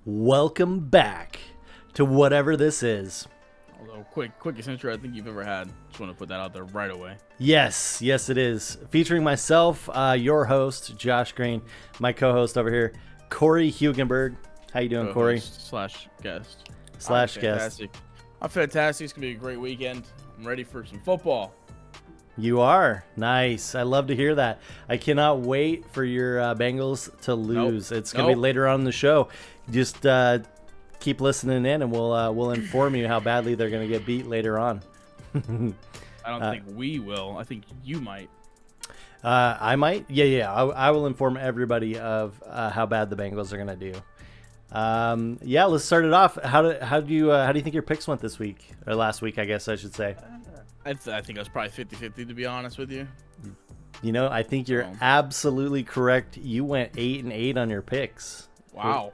Welcome back to whatever this is. Although, quickest intro I think you've ever had. Just want to put that out there right away. Yes, it is. Featuring myself, your host, Josh Green, my co-host over here, Corey Hugenberg. How you doing, Corey? Slash guest. Slash I'm guest. fantastic. I'm fantastic. It's going to be a great weekend. I'm ready for some football. You are. Nice. I love to hear that. I cannot wait for your Bengals to lose. It's going to be later on in the show. Just keep listening in, and we'll inform you how badly they're going to get beat later on. I don't think we will. I think you might. I might. Yeah. I will inform everybody of how bad the Bengals are going to do. Let's start it off. How do you think your picks went this week, or last week, I guess I should say? I think I was probably 50-50, to be honest with you. You know, I think you're absolutely correct. You went 8-8 on your picks. Wow.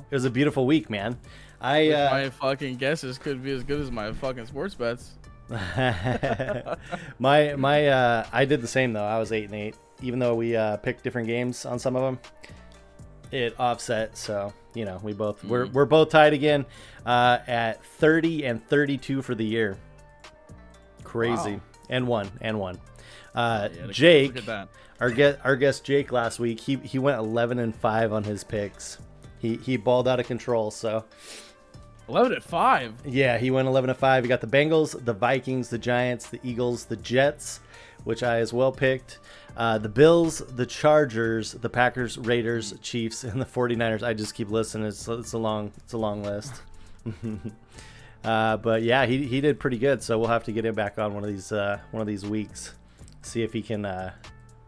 It was a beautiful week, man. My fucking guesses could be as good as my fucking sports bets. I did the same though. I was 8-8, even though we picked different games on some of them. It offset, so you know we're both tied again at 30-32 for the year. Crazy. Wow. and one. Jake, look at that. our guest Jake last week, he went 11-5 on his picks. He balled out of control. So 11-5. yeah, he went 11-5. He got the Bengals, the Vikings, the Giants, the Eagles, the Jets, which I as well picked, the Bills, the Chargers, the Packers, Raiders, Chiefs, and the 49ers. I just keep listening. It's a long list. But yeah, he did pretty good. So we'll have to get him back on one of these weeks, see if he can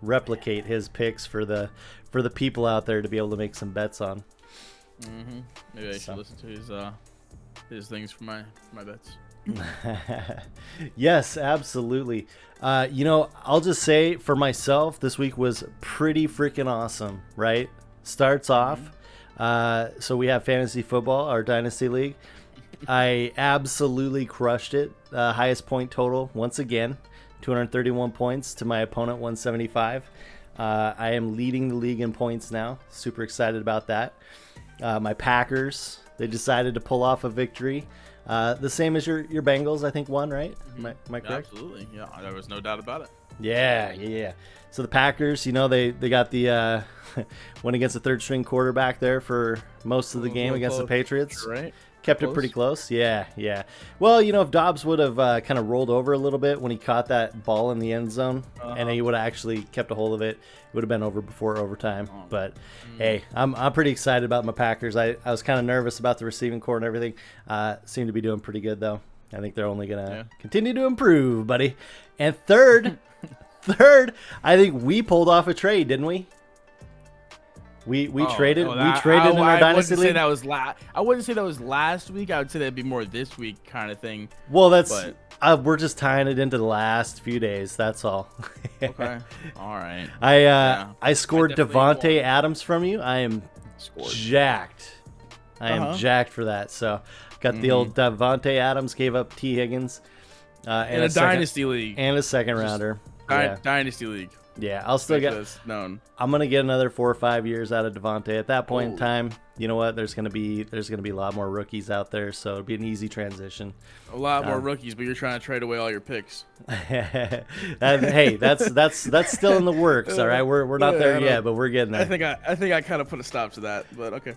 replicate his picks for the people out there to be able to make some bets on. Maybe I should listen to his things for my bets. Yes, absolutely. I'll just say for myself, this week was pretty freaking awesome, right? Starts off. So we have fantasy football, our dynasty league. I absolutely crushed it. Highest point total once again, 231 points to my opponent 175. I am leading the league in points now. Super excited about that. My Packers, they decided to pull off a victory. The same as your Bengals, I think, won, right? Am I correct? Absolutely. Yeah, there was no doubt about it. Yeah. So the Packers, they got the went against the third string quarterback there for most of the game against the Patriots. Right. Kept it pretty close. Yeah. Well, if Dobbs would have kind of rolled over a little bit when he caught that ball in the end zone, and he would have actually kept a hold of it, it would have been over before overtime. But hey, I'm pretty excited about my Packers. I was kind of nervous about the receiving core and everything. Seem to be doing pretty good though. I think they're only gonna continue to improve, buddy. And third, I think we pulled off a trade, didn't we? We traded in our dynasty league. I wouldn't say that was last week. I would say that'd be more this week kind of thing. Well, we're just tying it into the last few days. That's all. Okay. All right. I scored Devontae Adams from you. I am jacked. I am jacked for that. So got the old Devontae Adams. Gave up T Higgins. In a dynasty league and a second rounder. Dynasty league. Yeah, I'll still get. I'm gonna get another 4 or 5 years out of Devontae. At that point in time, you know what? There's gonna be a lot more rookies out there, so it'll be an easy transition. A lot more rookies, but you're trying to trade away all your picks. Hey, that's still in the works. All right, we're not there yet, but we're getting there. I think I kind of put a stop to that, but okay.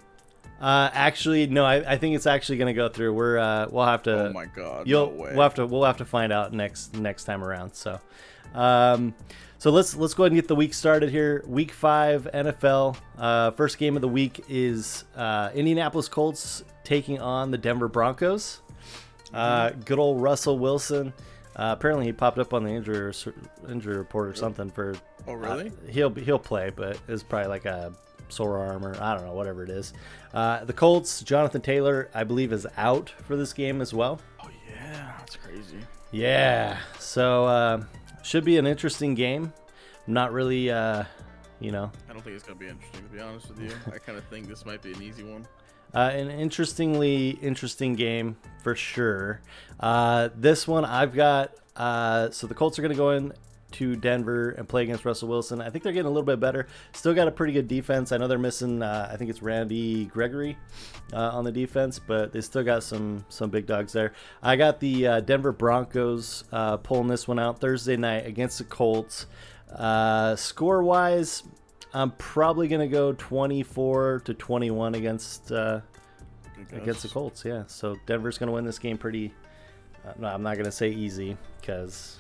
Actually, no. I think it's actually gonna go through. We'll have to. Oh my god! No way. We'll have to find out next time around. So, so let's go ahead and get the week started here. Week 5 NFL. First game of the week is Indianapolis Colts taking on the Denver Broncos. Good old Russell Wilson. Apparently he popped up on the injury report or something for. Oh really? He'll play, but it's probably like a sore arm or I don't know, whatever it is. The Colts, Jonathan Taylor, I believe, is out for this game as well. Oh yeah, that's crazy. Yeah, so should be an interesting game. Not really, I don't think it's gonna be interesting, to be honest with you. I kind of think this might be an easy one. An interesting game for sure. This one I've got. So the Colts are gonna go in to Denver and play against Russell Wilson. I think they're getting a little bit better. Still got a pretty good defense. I know they're missing, I think it's Randy Gregory on the defense, but they still got some big dogs there. I got the Denver Broncos pulling this one out Thursday night against the Colts. Score-wise, I'm probably going to go 24-21 against the Colts. Yeah, so Denver's going to win this game pretty. No, I'm not going to say easy because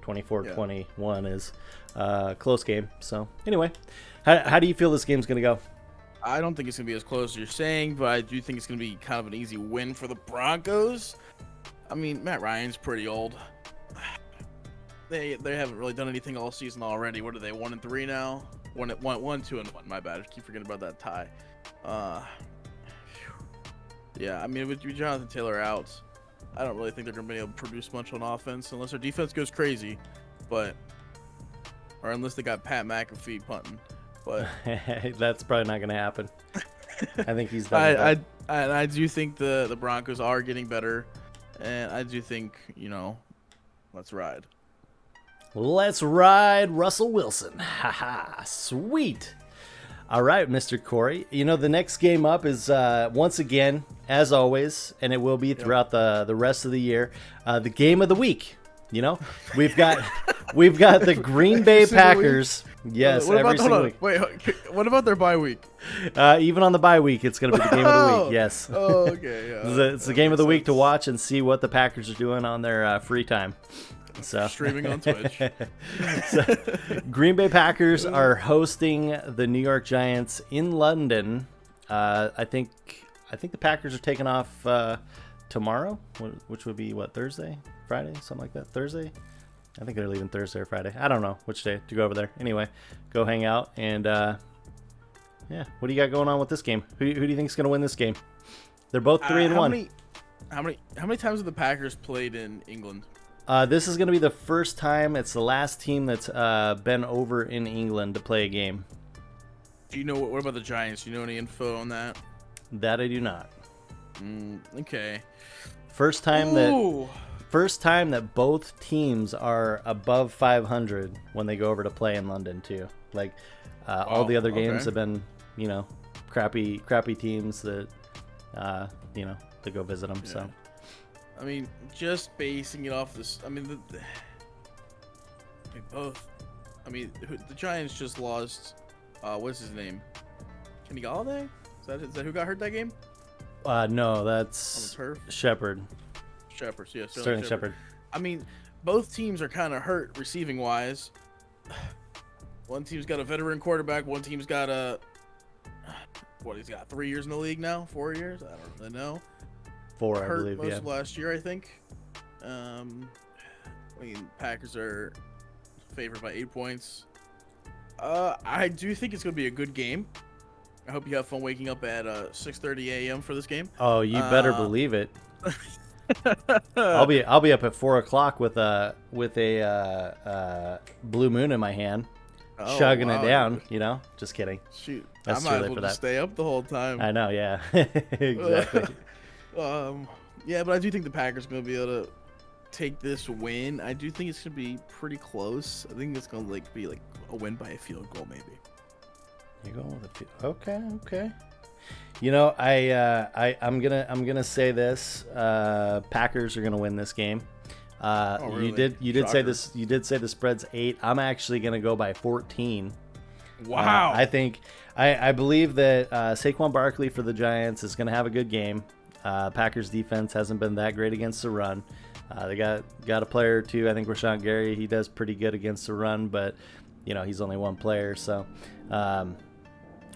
24-21 is a close game. So anyway, how do you feel this game's going to go? I don't think it's going to be as close as you're saying, but I do think it's going to be kind of an easy win for the Broncos. I mean, Matt Ryan's pretty old. They haven't really done anything all season already. What are they, 1-3 now? 2-1. My bad. I keep forgetting about that tie. Yeah, I mean, with Jonathan Taylor out, I don't really think they're going to be able to produce much on offense unless their defense goes crazy, or unless they got Pat McAfee punting. But that's probably not going to happen. I think he's done. I do think the Broncos are getting better, and I do think let's ride. Let's ride Russell Wilson. Haha, sweet. All right, Mr. Corey. The next game up is once again, as always, and it will be throughout the rest of the year, the game of the week. We've got the Green Bay Packers. Yes, every single week. Wait, what about their bye week? Even on the bye week, it's going to be the game of the week. Yes. Oh, okay. Yeah. It's the game of the week to watch and see what the Packers are doing on their free time. So streaming on Twitch. Green Bay Packers are hosting the New York Giants in London. I think the Packers are taking off tomorrow, which would be Thursday, Friday, something like that. Thursday. I think they're leaving Thursday or Friday. I don't know which day to go over there. Anyway, go hang out and what do you got going on with this game? Who do you think is going to win this game? They're both 3-1. How many times have the Packers played in England? This is going to be the first time. It's the last team that's been over in England to play a game. Do you know what about the Giants? Do you know any info on that? That I do not. Okay. First time that both teams are above 500 when they go over to play in London too. All the other games have been, crappy teams that, to go visit them. Yeah. So. I mean, just basing it off this. I mean, both. I mean, the Giants just lost. What's his name? Kenny Galladay? Is that who got hurt that game? No, that's Shepard. Shepard, yeah, Sterling Shepard. I mean, both teams are kind of hurt receiving wise. One team's got a veteran quarterback. One team's got he's got 3 years in the league now, 4 years. I don't really know. 4, I believe, most of last year, I think. I mean, Packers are favored by 8 points. I do think it's going to be a good game. I hope you have fun waking up at 6:30 a.m. for this game. Oh, you better believe it. I'll be up at 4 o'clock with a blue moon in my hand, chugging it down. Just kidding. Shoot, that's I might as well just stay up the whole time. I know, yeah, exactly. Yeah, but I do think the Packers are going to be able to take this win. I do think it's going to be pretty close. I think it's going to be a win by a field goal, maybe. You're going with a field. Okay. I'm gonna say this. Packers are gonna win this game. Really? You did say this. You did say the spread's 8. I'm actually gonna go by 14. Wow. I believe that Saquon Barkley for the Giants is gonna have a good game. Packers defense hasn't been that great against the run. They got a player or two. I think Rashawn Gary, he does pretty good against the run, but he's only one player, so.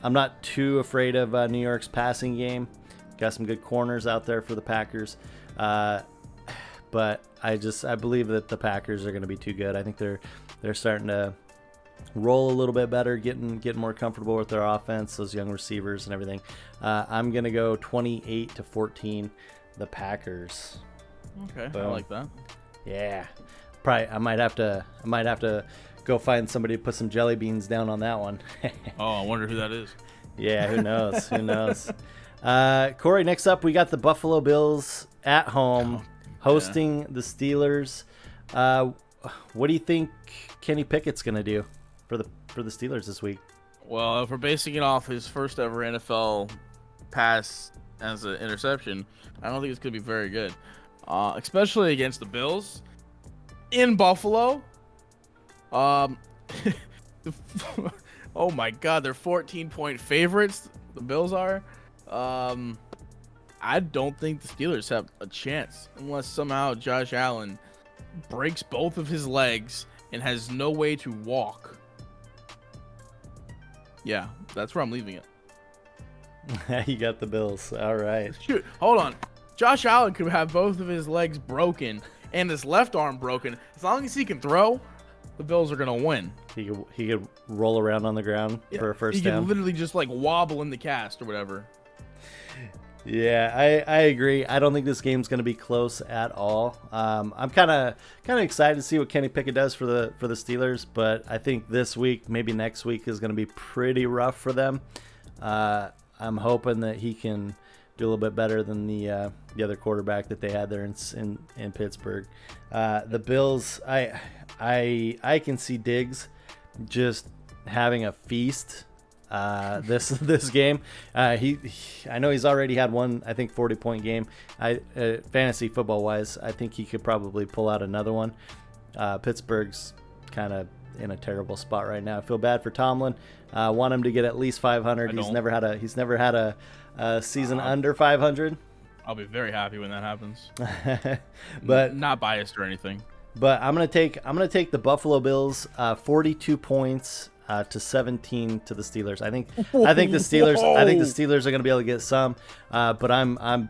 I'm not too afraid of New York's passing game. Got some good corners out there for the Packers. But I believe that the Packers are going to be too good. I think they're starting to roll a little bit better, getting more comfortable with their offense, those young receivers and everything. I'm going to go 28-14, the Packers. Okay, Boom. I like that. Yeah. Probably I might have to go find somebody to put some jelly beans down on that one. Oh, I wonder who that is. Yeah, who knows? Corey, next up we got the Buffalo Bills at home hosting the Steelers. what do you think Kenny Pickett's gonna do for the Steelers this week? Well, if we're basing it off his first ever NFL pass as an interception, I don't think it's gonna be very good, especially against the Bills in Buffalo. Oh my God, they're 14-point favorites. The Bills are. I don't think the Steelers have a chance unless somehow Josh Allen breaks both of his legs and has no way to walk. Yeah, that's where I'm leaving it. You got the Bills. All right. Shoot, hold on. Josh Allen could have both of his legs broken and his left arm broken. As long as he can throw, the Bills are gonna win. He could roll around on the ground for a first down. He could literally just like wobble in the cast or whatever. Yeah, I agree. I don't think this game's going to be close at all. I'm kind of excited to see what Kenny Pickett does for the Steelers, but I think this week, maybe next week, is going to be pretty rough for them. I'm hoping that he can do a little bit better than the other quarterback that they had there in Pittsburgh. The Bills, I can see Diggs just having a feast. This game, I know he's already had one, I think 40-point game. Fantasy football wise, I think he could probably pull out another one. Pittsburgh's kind of in a terrible spot right now. I feel bad for Tomlin. Want him to get at least 500. He's never had a season under 500. I'll be very happy when that happens. But not biased or anything. But I'm gonna take the Buffalo Bills, 42 points. To 17 to the Steelers. I think the Steelers are going to be able to get some, but I'm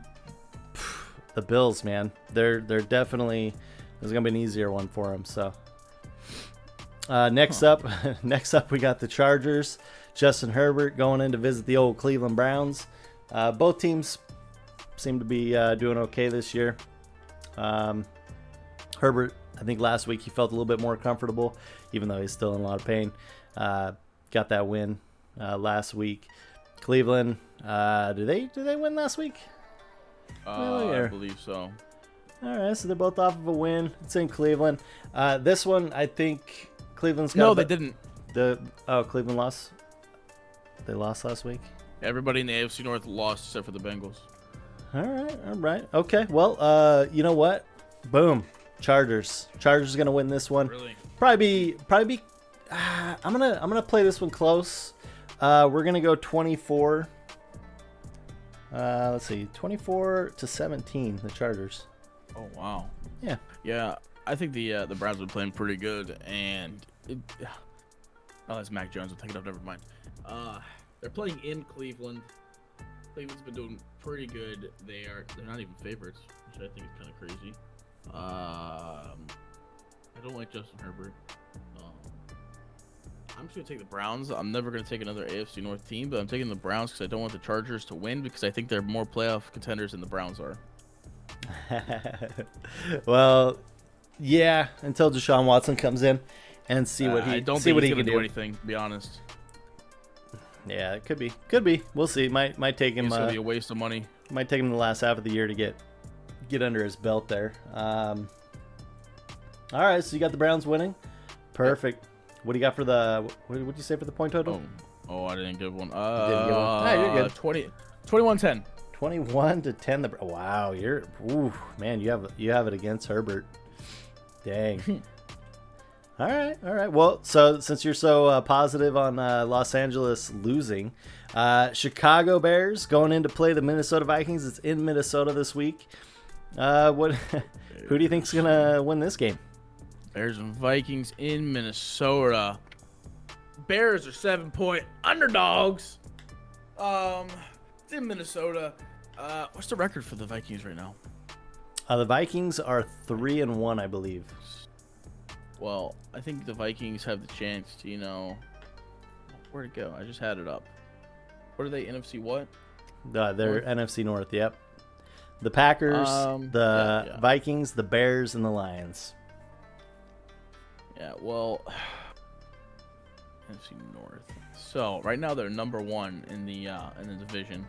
the Bills, man. They're definitely, there's going to be an easier one for them. So next up we got the Chargers. Justin Herbert going in to visit the old Cleveland Browns. Both teams seem to be doing okay this year. Herbert, I think last week he felt a little bit more comfortable, even though he's still in a lot of pain. Got that win last week. Cleveland, did they win last week? I believe so. All right, so they're both off of a win. It's in Cleveland. This one, I think Cleveland's got. No, they didn't. Cleveland lost. They lost last week. Everybody in the AFC North lost except for the Bengals. All right. Okay. Well, you know what? Boom. Chargers are gonna win this one. Really? Probably be. I'm gonna play this one close. We're gonna go 24. Let's see, 24-17. The Chargers. Oh wow. Yeah. I think the Browns have been playing pretty good, and that's Mac Jones. I'm thinking of never mind. They're playing in Cleveland. Cleveland's been doing pretty good. They're not even favorites, which I think is kind of crazy. I don't like Justin Herbert. I'm just going to take the Browns. I'm never going to take another AFC North team, but I'm taking the Browns because I don't want the Chargers to win because I think they're more playoff contenders than the Browns are. Well, yeah, until Deshaun Watson comes in and see what he I don't see think what he's he can gonna do. Anything, to be honest. Yeah, it could be. We'll see. Might take him. It's going to be a waste of money. Might take him the last half of the year to get under his belt there. All right, so you got the Browns winning. Perfect. Yep. What do you got for the? What did you say for the point total? Oh, I didn't give one. You're good. 21-10. 21-10. Wow, man. You have it against Herbert. Dang. All right. Well, so since you're so positive on Los Angeles losing, Chicago Bears going in to play the Minnesota Vikings. It's in Minnesota this week. Who do you think's gonna win this game? Bears and Vikings in Minnesota. Bears are 7-point underdogs. It's in Minnesota. What's the record for the Vikings right now? The Vikings are 3-1, I believe. Well, I think the Vikings have the chance to, where'd it go? I just had it up. What are they? NFC what? They're NFC North. Yep. The Packers, Vikings, the Bears, and the Lions. Yeah, well, NFC North. So right now they're number 1 in the division,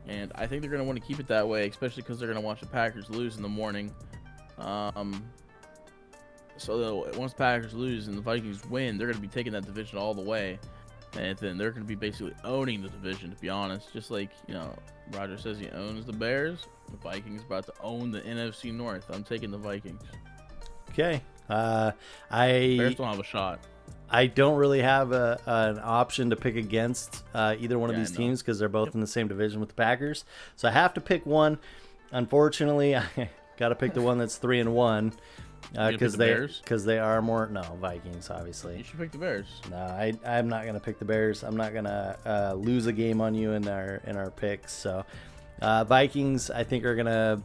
and I think they're gonna want to keep it that way, especially because they're gonna watch the Packers lose in the morning. So once Packers lose and the Vikings win, they're going to be taking that division all the way, and then they're going to be basically owning the division. To be honest, just like Roger says he owns the Bears, the Vikings about to own the NFC North. I'm taking the Vikings. Okay. Bears I don't have a shot. don't really have an option to pick against either one of Yeah, these I know. teams because they're both in the same division with the Packers. So I have to pick one. Unfortunately, I got to pick the one that's 3-1 gonna pick the Bears? because they are more Vikings You obviously. should pick the Bears. No, I'm not gonna pick the Bears. I'm not gonna lose a game on you in our picks. So Vikings, I think, are gonna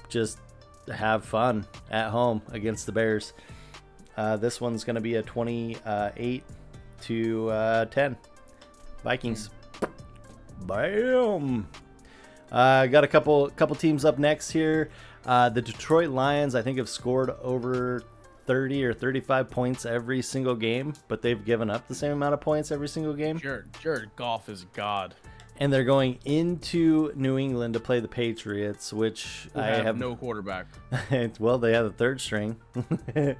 just have fun at home against the Bears. This one's gonna be a 28 to 10. Vikings. Bam. Got a couple teams up next here. The Detroit Lions, I think, have scored over 30 or 35 points every single game, but they've given up the same amount of points every single game. Jared Goff is God. And they're going into New England to play the Patriots, which Who I have have no quarterback. well, they have the third string. They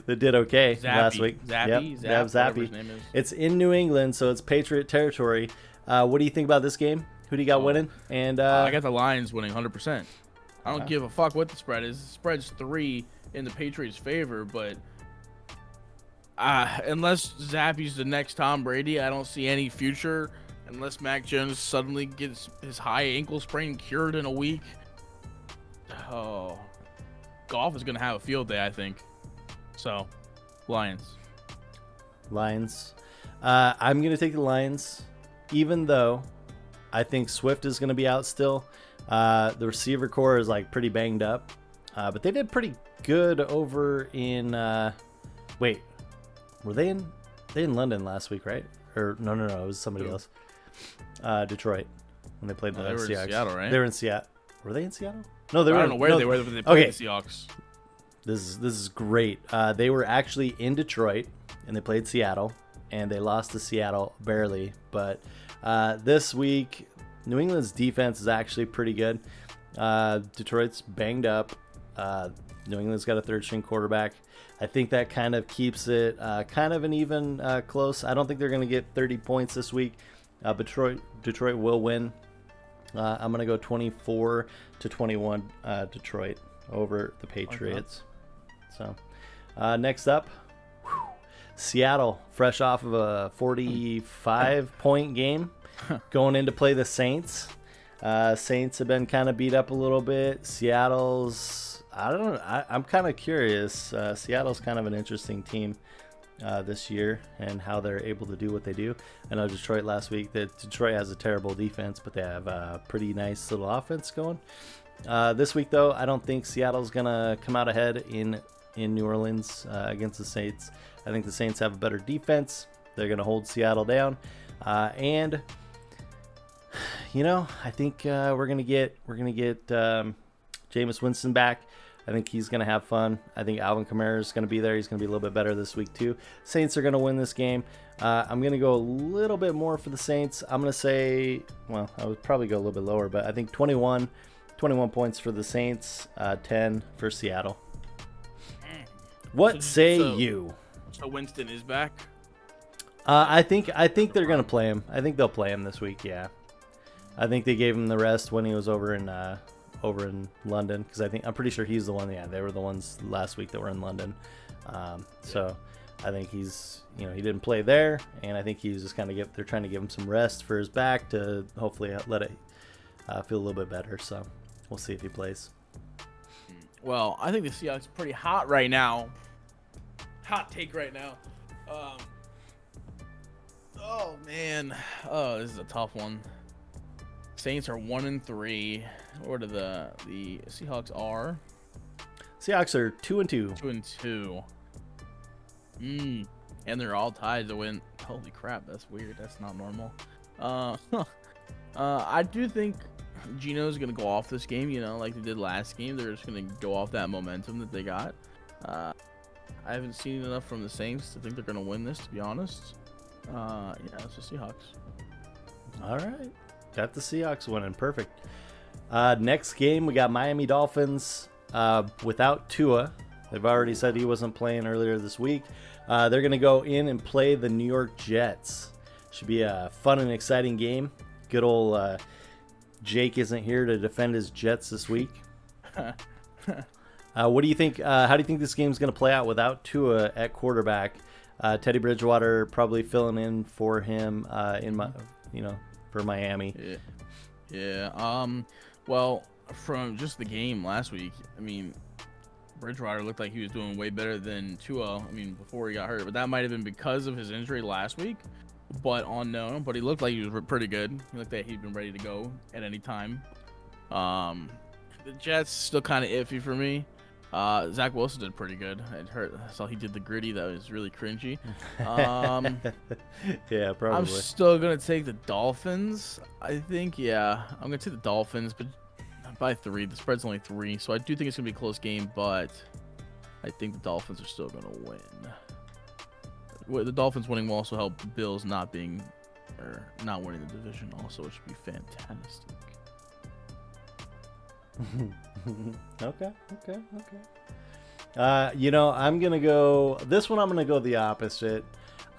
did okay last week. Zappy, Yep, whatever his Zappy. name is. It's in New England, so it's Patriot territory. What do you think about this game? Who do you got winning? And I got the Lions winning 100%. I don't give a fuck what the spread is. The spread's 3 in the Patriots' favor, but unless Zappy's the next Tom Brady, I don't see any future. Unless Mac Jones suddenly gets his high ankle sprain cured in a week. Oh, Goff is gonna have a field day, I think. So, Lions. I'm going to take the Lions, even though I think Swift is going to be out still. The receiver core is like pretty banged up, but they did pretty good over in. Wait, were they in London last week, right? Or no, it was somebody else. Detroit when they played the they were in Seahawks. Seattle, right? They were in Seattle. Were they in Seattle? No, they were. I don't know where they were, but they played Okay. the Seahawks. This is great. They were actually in Detroit and they played Seattle and they lost to Seattle barely. But this week, New England's defense is actually pretty good. Detroit's banged up. New England's got a third string quarterback. I think that kind of keeps it kind of an even close. I don't think they're going to get 30 points this week. Detroit will win. I'm going to go 24-21 Detroit over the Patriots. So next up, Seattle, fresh off of a 45-point game, going in to play the Saints. Saints have been kind of beat up a little bit. Seattle's, I don't know, I'm kind of curious. Seattle's kind of an interesting team this year and how they're able to do what they do. I know Detroit last week, that Detroit has a terrible defense, but they have a pretty nice little offense going. This week, though, I don't think Seattle's going to come out ahead in New Orleans against the Saints. I think the Saints have a better defense. They're going to hold Seattle down. And I think we're going to get Jameis Winston back. I think he's going to have fun. I think Alvin Kamara is going to be there. He's going to be a little bit better this week too. Saints are going to win this game. I'm going to go a little bit more for the Saints. I'm going to say, well, I would probably go a little bit lower, but I think 21 points for the Saints, 10 for Seattle. What say you? So Winston is back? I think they're going to play him. I think they'll play him this week, yeah. I think they gave him the rest when he was over in London, because I'm pretty sure he's the one. Yeah, they were the ones last week that were in London. So I think he's, he didn't play there, and I think he's just they're trying to give him some rest for his back to hopefully let it feel a little bit better. So we'll see if he plays. Well, I think the Seahawks are pretty hot right now. Hot take right now. Oh man, this is a tough one. Saints are 1-3. Or the Seahawks are? Seahawks are 2-2. 2-2. And they're all tied to win. Holy crap, that's weird. That's not normal. I do think Geno's gonna go off this game. Like they did last game. They're just gonna go off that momentum that they got. I haven't seen enough from the Saints to think they're gonna win this. To be honest, it's the Seahawks. All right, got the Seahawks winning. Perfect. Next game, we got Miami Dolphins without Tua. They've already said he wasn't playing earlier this week. They're going to go in and play the New York Jets. Should be a fun and exciting game. Good old Jake isn't here to defend his Jets this week. What do you think? How do you think this game's going to play out without Tua at quarterback? Teddy Bridgewater probably filling in for him for Miami. Yeah. Well, from just the game last week, I mean, Bridgewater looked like he was doing way better than Tua. I mean, before he got hurt, but that might have been because of his injury last week. But unknown. But he looked like he was pretty good. He looked like he'd been ready to go at any time. The Jets still kind of iffy for me. Zach Wilson did pretty good. I saw he did the gritty. That was really cringy. Yeah, probably. I'm still gonna take the Dolphins. I think, yeah, I'm gonna take the Dolphins, but by 3. The spread's only 3, so I do think it's gonna be a close game. But I think the Dolphins are still gonna win. The Dolphins winning will also help the Bills not winning the division. Also, which would be fantastic. Okay. I'm gonna go this one. I'm gonna go the opposite.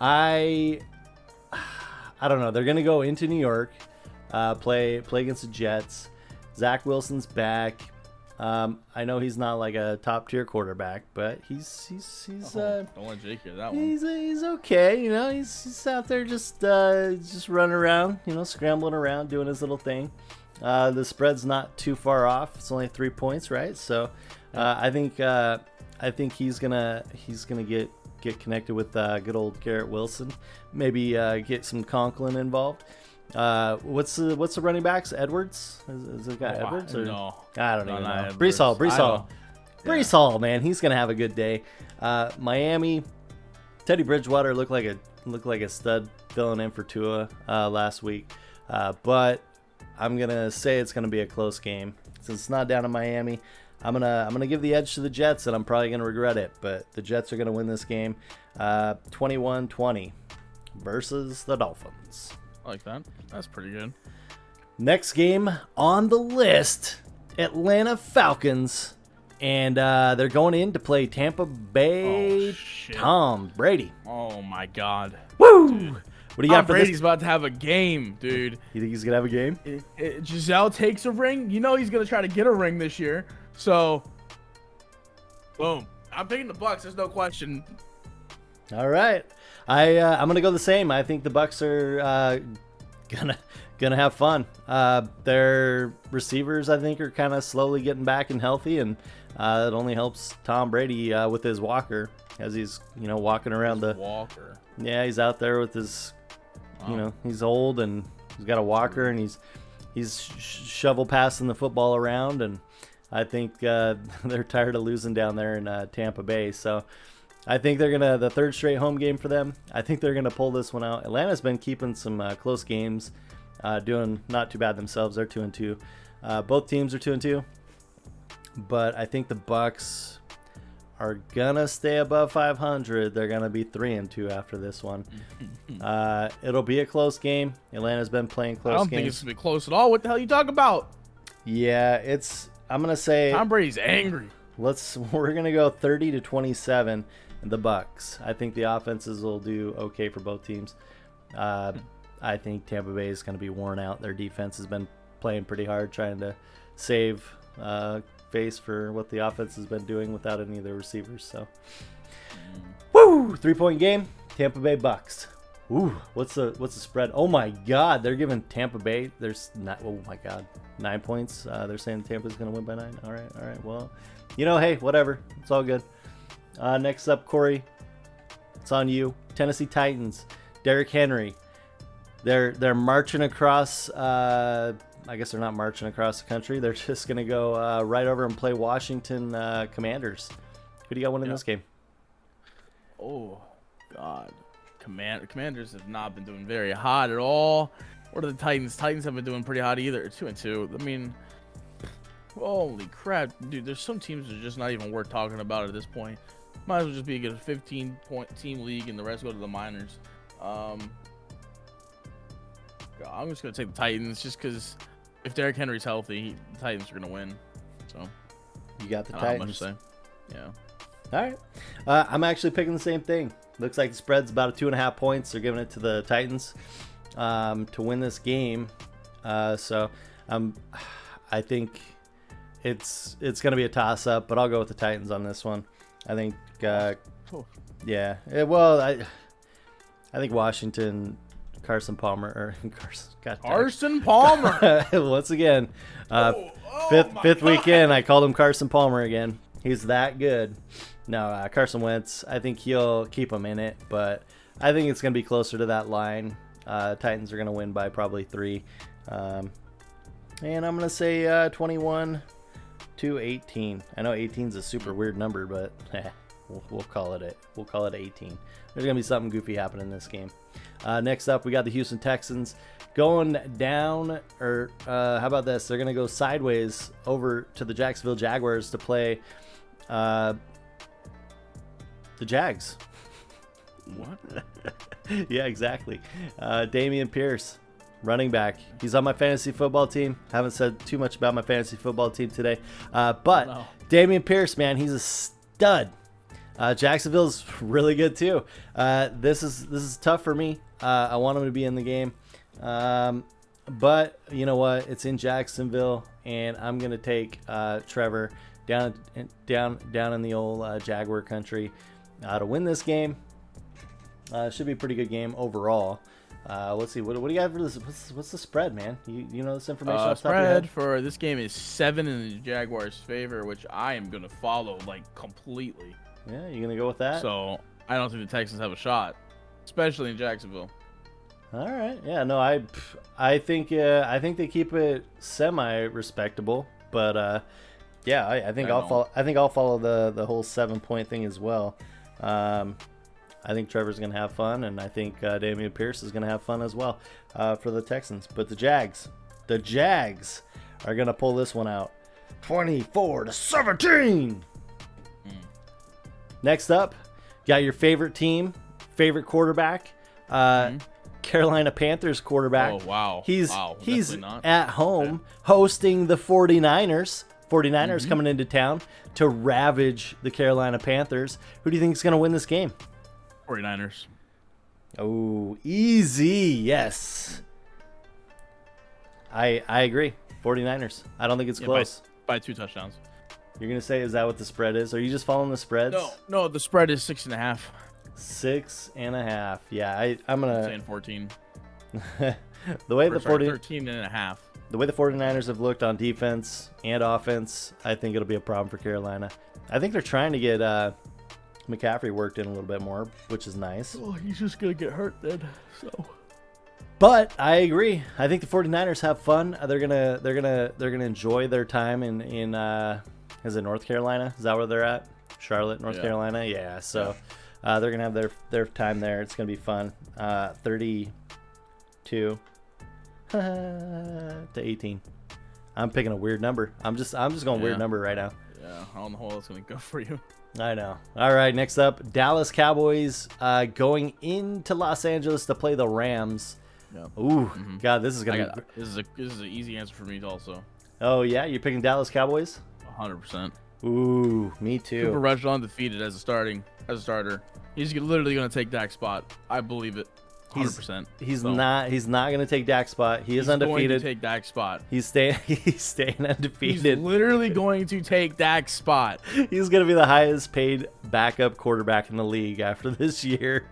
I don't know. They're gonna go into New York, play against the Jets. Zach Wilson's back. I know he's not like a top tier quarterback, but he's don't let Jake hear that one. He's okay. He's out there just running around, scrambling around, doing his little thing. The spread's not too far off. It's only 3 points, right? So I think he's gonna get connected with good old Garrett Wilson. Maybe get some Conklin involved. What's the running backs? Edwards? Is it guy Edwards? Or? No, I don't even know. Edwards. Brees Hall, man, he's gonna have a good day. Miami, Teddy Bridgewater looked like a stud filling in for Tua last week, but I'm gonna say it's gonna be a close game since it's not down in Miami. I'm gonna give the edge to the Jets, and I'm probably gonna regret it. But the Jets are gonna win this game, 21-20 versus the Dolphins. I like that. That's pretty good. Next game on the list, Atlanta Falcons, and they're going in to play Tampa Bay. Tom Brady. Oh my God. Woo! Dude. What do you got for Brady's about to have a game, dude. You think he's gonna have a game? Giselle takes a ring. He's gonna try to get a ring this year. So, boom. I'm picking the Bucs. There's no question. All right. I'm gonna go the same. I think the Bucs are gonna have fun. Their receivers, I think, are kind of slowly getting back and healthy, and it only helps Tom Brady with his walker as he's walking around the walker. Yeah, he's out there with his. He's old and he's got a walker and he's shovel passing the football around, and I think they're tired of losing down there in Tampa Bay. So I think they're the third straight home game for them. I think they're gonna pull this one out. Atlanta's been keeping some close games, doing not too bad themselves. They're 2-2. Both teams are 2-2, but I think the Bucs are gonna stay above 500. They're gonna be 3-2 after this one. It'll be a close game. Atlanta's been playing close games. I don't think it's gonna be close at all. What the hell are you talking about? Yeah, I'm gonna say Tom Brady's angry. We're gonna go 30-27. The Bucs. I think the offenses will do okay for both teams. I think Tampa Bay is gonna be worn out. Their defense has been playing pretty hard, trying to save face for what the offense has been doing without any of their receivers. So, woo! 3-point game. Tampa Bay Bucs. Ooh, what's the spread? Oh my God, they're giving Tampa Bay. Oh my God, 9 points. They're saying Tampa's gonna win by 9. All right. Well, hey, whatever. It's all good. Next up, Corey. It's on you. Tennessee Titans. Derrick Henry. They're marching across. I guess they're not marching across the country. They're just going to go right over and play Washington Commanders. Who do you got winning this game? Oh, God. Commanders have not been doing very hot at all. What are the Titans? Titans haven't been doing pretty hot either. 2-2. I mean, holy crap. Dude, there's some teams that are just not even worth talking about at this point. Might as well just be a 15-point team league and the rest go to the minors. I'm just going to take the Titans just because if Derrick Henry's healthy, the Titans are going to win. So you got the Titans. Yeah. All right. I'm actually picking the same thing. Looks like the spread's about 2.5 points. They're giving it to the Titans to win this game. So I think it's going to be a toss-up, but I'll go with the Titans on this one. I think, yeah. Well, I think Washington, Carson Palmer, Carson Palmer. Once again, fifth weekend, I called him Carson Palmer again. He's that good. No, Carson Wentz, I think he'll keep him in it, but I think it's going to be closer to that line. Titans are going to win by probably 3. And I'm going to say 21-18. I know 18 is a super weird number, but we'll call it 18. There's going to be something goofy happening in this game. Next up, we got the Houston Texans going down, or how about this? They're going to go sideways over to the Jacksonville Jaguars to play the Jags. What? Yeah, exactly. Dameon Pierce, running back. He's on my fantasy football team. Haven't said too much about my fantasy football team today. But No. Dameon Pierce, man, he's a stud. Jacksonville's really good too. This is tough for me. I want him to be in the game. But you know what? It's in Jacksonville, and I'm gonna take Trevor down in the old Jaguar country to win this game. Should be a pretty good game overall. Let's see. What do you got for this? What's the spread, man? You know this information off the top of your Spread head? for this game is 7 in the Jaguars' favor, which I am gonna follow like completely. Yeah, you gonna go with that? So I don't think the Texans have a shot, especially in Jacksonville. All right. Yeah. No. I think they keep it semi respectable, but yeah. I think I'll follow. I think I'll follow the whole 7-point thing as well. I think Trevor's gonna have fun, and I think Dameon Pierce is gonna have fun as well for the Texans. But the Jags are gonna pull this one out, 24-17. Next up, got your favorite team, favorite quarterback, Carolina Panthers quarterback. Oh wow, He's definitely not. at home hosting the 49ers. 49ers coming into town to ravage the Carolina Panthers. Who do you think is going to win this game? 49ers. Oh, easy. Yes. I agree. 49ers. I don't think it's close. By 2 touchdowns. You're going to say, is that what the spread is? Are you just following the spreads? No, the spread is 6.5. 6.5. Yeah, I'm going I'm to saying 14. the way the 13.5. The way the 49ers have looked on defense and offense, I think it'll be a problem for Carolina. I think they're trying to get McCaffrey worked in a little bit more, which is nice. Oh, he's just gonna get hurt then. So. But I agree. I think the 49ers have fun. They're gonna enjoy their time in is it North Carolina? Is that where they're at? Charlotte, North Carolina. Yeah. So they're gonna have their time there. It's gonna be fun. 32 to 18. I'm picking a weird number. I'm just going weird number right now. Yeah, I don't know how it's gonna go for you. I know. All right, next up, Dallas Cowboys going into Los Angeles to play the Rams. Yeah. Ooh, God, this is gonna be. This is an easy answer for me also. Oh yeah, you're picking Dallas Cowboys? 100%. Ooh, me too. Cooper Rush undefeated as a starter. He's literally gonna take Dak's spot. I believe it. 100%. He's not gonna take Dak's spot. He is undefeated. Going to take Dak's spot. He's staying undefeated. He's literally going to take Dak's spot. He's gonna be the highest paid backup quarterback in the league after this year.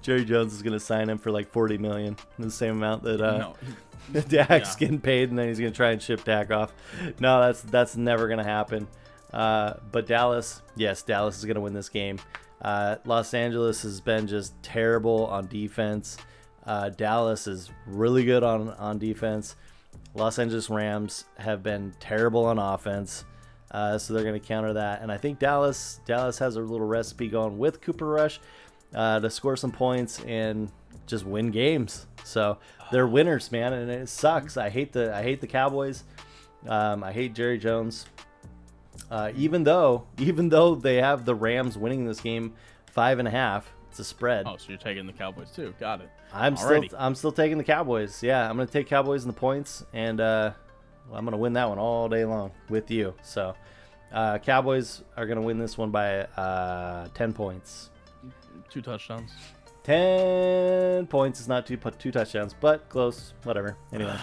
Jerry Jones is gonna sign him for like $40 million, the same amount that Dak's getting paid, and then he's gonna try and ship Dak off. No, that's never gonna happen. But Dallas is gonna win this game. Los Angeles has been just terrible on defense. Dallas is really good on defense. Los Angeles Rams have been terrible on offense. So they're going to counter that. And I think Dallas has a little recipe going with Cooper Rush to score some points and just win games. So they're winners, man, and it sucks. I hate the Cowboys. I hate Jerry Jones. Even though they have the Rams winning this game 5.5, it's a spread. Oh, so you're taking the Cowboys too? Got it. I'm still taking the Cowboys. Yeah, I'm gonna take Cowboys in the points, and I'm gonna win that one all day long with you. So Cowboys are going to win this one by 10 points. 2 touchdowns. 10 points is not two touchdowns, but close. Whatever. Anyway.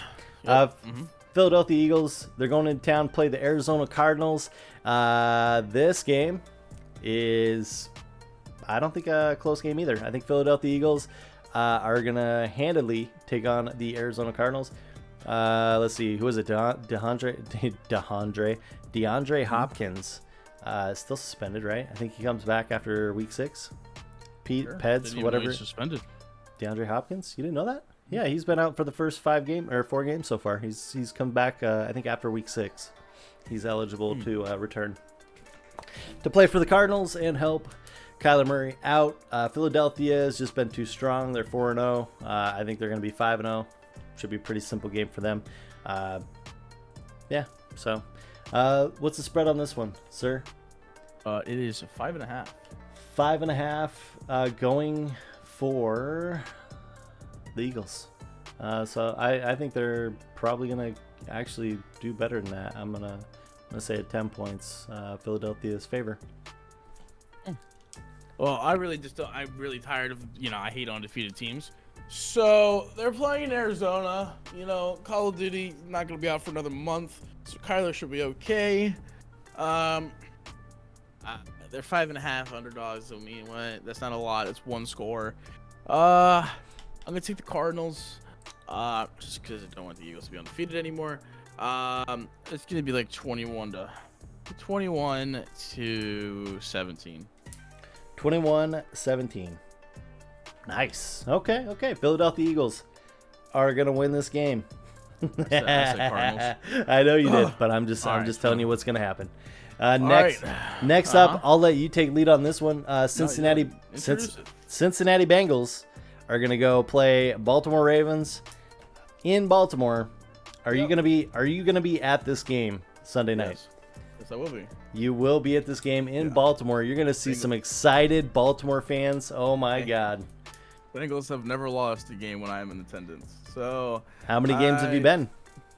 Philadelphia Eagles, they're going into town, play the Arizona Cardinals. This game is, I don't think a close game either. I think Philadelphia Eagles are going to handily take on the Arizona Cardinals. Let's see. Who is it? DeAndre Hopkins. Still suspended, right? I think he comes back after week 6. Peds, whatever. Suspended. DeAndre Hopkins? You didn't know that? Yeah, he's been out for the first 4 games so far. He's come back, I think, after week 6. He's eligible to return to play for the Cardinals and help Kyler Murray out. Philadelphia has just been too strong. They're 4-0. I think they're going to be 5-0. Should be a pretty simple game for them. So what's the spread on this one, sir? It is 5.5. 5.5 going for the Eagles. So I think they're probably going to actually do better than that. I'm gonna say at 10 points, Philadelphia's favor. Well, I really just don't, I'm really tired of, I hate undefeated teams. So they're playing in Arizona. Call of Duty not going to be out for another month, so Kyler should be okay. They're 5.5 underdogs. I mean, that's not a lot. It's 1 score. I'm gonna take the Cardinals, just because I don't want the Eagles to be undefeated anymore. It's gonna be like 21 to 17. 21-17. Nice. Okay. Philadelphia Eagles are gonna win this game. I said Cardinals. I know you did, but I'm just telling you what's gonna happen. Next up, I'll let you take lead on this one. Cincinnati Bengals are gonna go play Baltimore Ravens in Baltimore. Are you gonna be at this game Sunday night? Yes, I will be. You will be at this game in Baltimore. You're gonna see some excited Baltimore fans. Oh my God! Bengals have never lost a game when I am in attendance. So how many games have you been?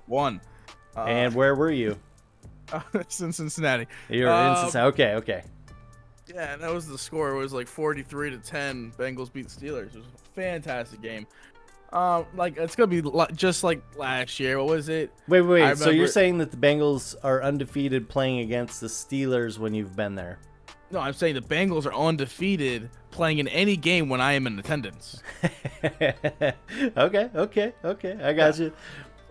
1. And where were you? It's in Cincinnati. You're in Cincinnati. Okay. Yeah, and that was the score. It was like 43-10. Bengals beat the Steelers. It was a fantastic game. It's gonna be just like last year. What was it? Wait. So you're saying that the Bengals are undefeated playing against the Steelers when you've been there? No, I'm saying the Bengals are undefeated playing in any game when I am in attendance. Okay. I got you.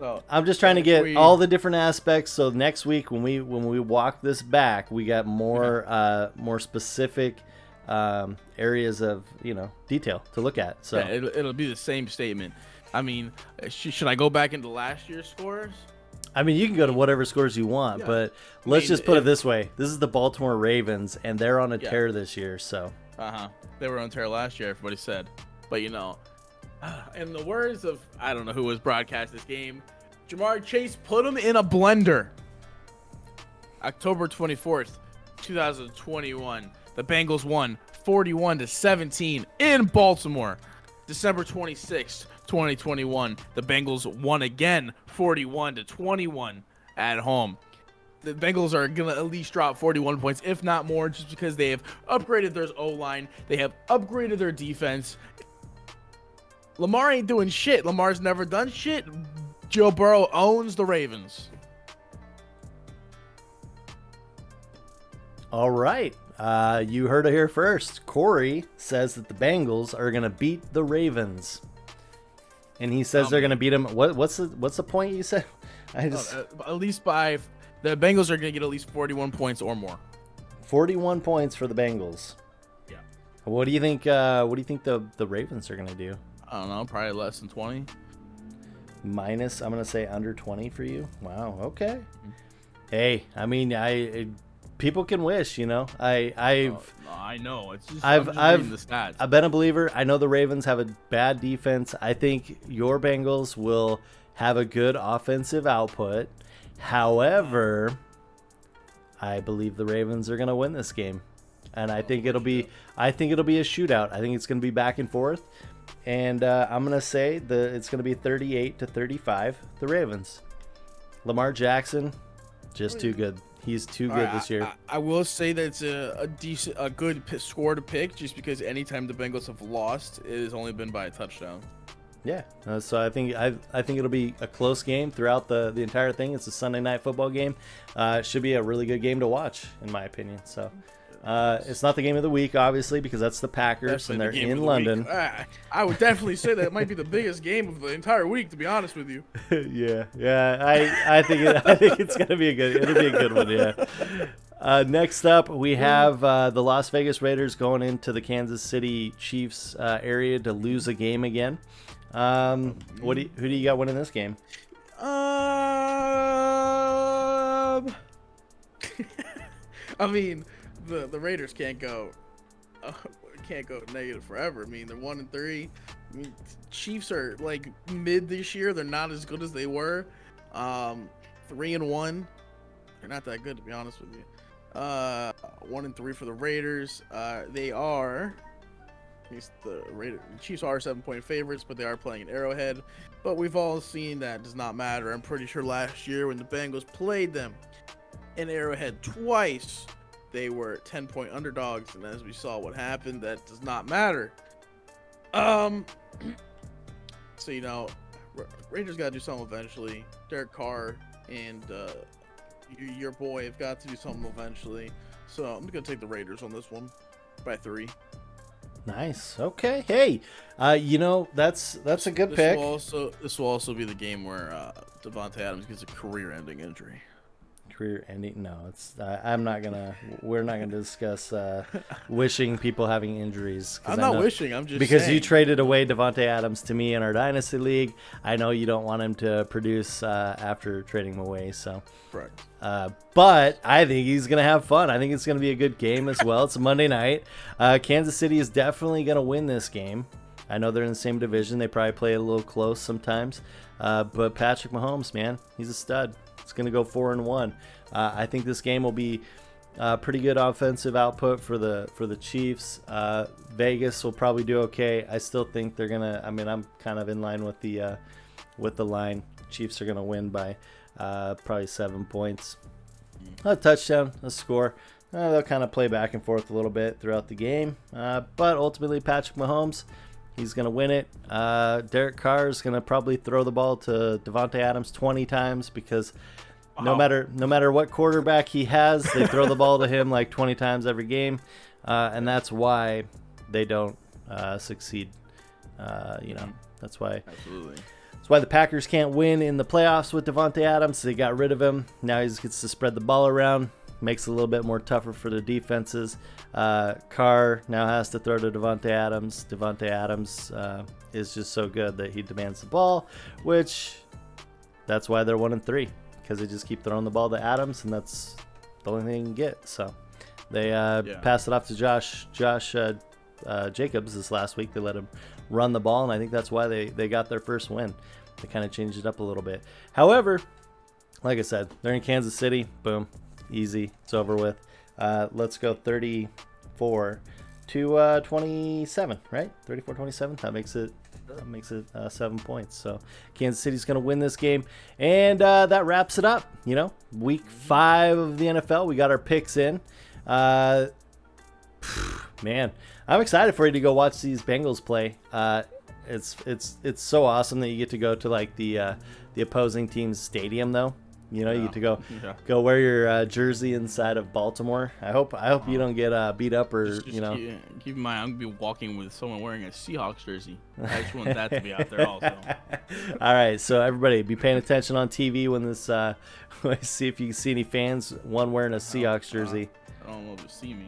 So, I'm just trying to get all the different aspects. So next week when we walk this back, we got more more specific areas of detail to look at. So yeah, it'll be the same statement. I mean, should I go back into last year's scores? I mean, you can go to whatever scores you want, but let's just put it this way: this is the Baltimore Ravens, and they're on a tear this year. So they were on tear last year. Everybody said, but in the words of I don't know who was broadcast this game, Jamar Chase put him in a blender. October 24th, 2021. The Bengals won 41-17 in Baltimore. December 26th, 2021. The Bengals won again 41-21 at home. The Bengals are going to at least drop 41 points, if not more, just because they have upgraded their O-line. They have upgraded their defense. Lamar ain't doing shit. Lamar's never done shit. Joe Burrow owns the Ravens. All right. You heard it here first. Corey says that the Bengals are going to beat the Ravens. And he says they're going to beat them. What's the point you said? At least by the Bengals are going to get at least 41 points or more. 41 points for the Bengals. Yeah. What do you think the Ravens are going to do? I don't know, probably less than 20. Minus, I'm going to say under 20 for you. Wow. Okay. Hey, I mean, people can wish, I know. It's just I'm reading the stats. I've been a believer. I know the Ravens have a bad defense. I think your Bengals will have a good offensive output. However, I believe the Ravens are going to win this game, and I think it'll be a shootout. I think it's going to be back and forth, and I'm going to say it's going to be 38-35. The Ravens. Lamar Jackson. Just too good. He's too All good right, this year. I will say that it's a good score to pick, just because anytime the Bengals have lost, it has only been by a touchdown. Yeah, so I think it'll be a close game throughout the entire thing. It's a Sunday night football game. It should be a really good game to watch, in my opinion. So it's not the game of the week, obviously, because that's the Packers and they're in London. I would definitely say that it might be the biggest game of the entire week, to be honest with you. yeah. I think it's gonna be it'll be a good one. Yeah. Next up, we have the Las Vegas Raiders going into the Kansas City Chiefs area to lose a game again. Who do you got winning this game? I mean, the Raiders can't go negative forever. I mean, they're 1-3. I mean, Chiefs are like mid this year. They're not as good as they were. 3-1. They're not that good, to be honest with you. 1-3 for the Raiders. They are. The Chiefs are 7-point favorites, but they are playing in Arrowhead. But we've all seen that does not matter. I'm pretty sure last year when the Bengals played them in Arrowhead twice, they were 10-point underdogs, and as we saw what happened, that does not matter. So Rangers got to do something eventually. Derek Carr and your boy have got to do something eventually. So I'm gonna take the Raiders on this one by 3. Nice. Okay. Hey, that's a good pick. This will also be the game where Davante Adams gets a career-ending injury. Career-ending? No, we're not gonna discuss wishing people having injuries. I'm not wishing. I'm just because saying. You traded away Davante Adams to me in our dynasty league. I know you don't want him to produce after trading him away. So. Correct. But I think he's going to have fun. I think it's going to be a good game as well. It's a Monday night. Kansas City is definitely going to win this game. I know they're in the same division. They probably play a little close sometimes. But Patrick Mahomes, man, he's a stud. It's going to go 4-1. I think this game will be pretty good offensive output for the Chiefs. Vegas will probably do okay. I still think they're going to – I'm kind of in line with the line. Chiefs are going to win by – probably 7 points. A touchdown, a score. They'll kind of play back and forth a little bit throughout the game. But ultimately, Patrick Mahomes, he's going to win it. Derek Carr is going to probably throw the ball to Davante Adams 20 times because no matter what quarterback he has, they throw the ball to him like 20 times every game. And that's why they don't succeed. That's why. Absolutely. That's why the Packers can't win in the playoffs with Davante Adams. They got rid of him. Now he just gets to spread the ball around. Makes it a little bit more tougher for the defenses. Carr now has to throw to Davante Adams. Davante Adams is just so good that he demands the ball, that's why they're 1-3, because they just keep throwing the ball to Adams, and that's the only thing they can get. So they pass it off to Josh Jacobs this last week. They let him run the ball, and I think that's why they got their first win. They kind of changed it up a little bit. However, like I said, they're in Kansas City. Boom. Easy. It's over with. Let's go 34-27, right? 34-27. That makes it 7 points. So Kansas City's going to win this game. And that wraps it up. Week 5 of the NFL. We got our picks in. Man, I'm excited for you to go watch these Bengals play. It's so awesome that you get to go to like the opposing team's stadium, though. You get to go wear your jersey inside of Baltimore. I hope you don't get beat up or Keep in mind, I'm gonna be walking with someone wearing a Seahawks jersey. I just want that to be out there also. All right, so everybody be paying attention on TV when this. See if you can see any fans. One wearing a Seahawks jersey. I don't know if you see me.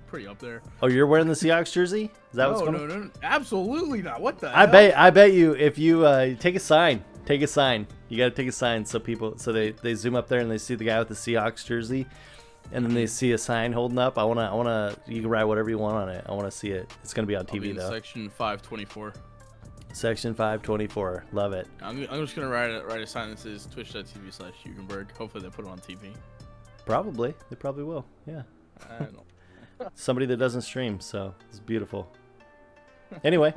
Pretty up there. Oh, you're wearing the Seahawks jersey? Is that what's going on? No, absolutely not. What the hell? I bet you if you take a sign. You got to take a sign so they zoom up there and they see the guy with the Seahawks jersey, and then they see a sign holding up. I wanna you can write whatever you want on it. I want to see it. It's gonna be on TV though. Section 524. Section 524. Love it. I'm just gonna write a sign that says twitch.tv/Hugenberg. Hopefully they put it on TV. Probably. They probably will. Yeah. I don't know. Somebody that doesn't stream, so it's beautiful. Anyway,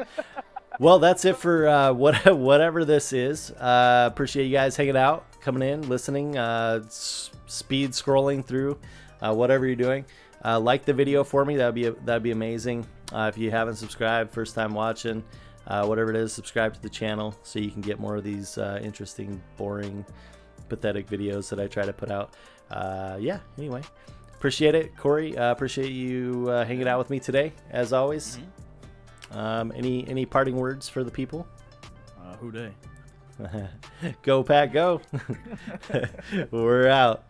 Well, that's it for whatever this is. Appreciate you guys hanging out, coming in, listening, speed scrolling through, whatever you're doing. Like the video for me. That'd be amazing. If you haven't subscribed, first time watching, whatever it is, subscribe to the channel so you can get more of these interesting, boring, pathetic videos that I try to put out. Yeah. Anyway, appreciate it, Corey. Appreciate you hanging out with me today, as always. Any parting words for the people? Who dey? Go Pack, go. We're out.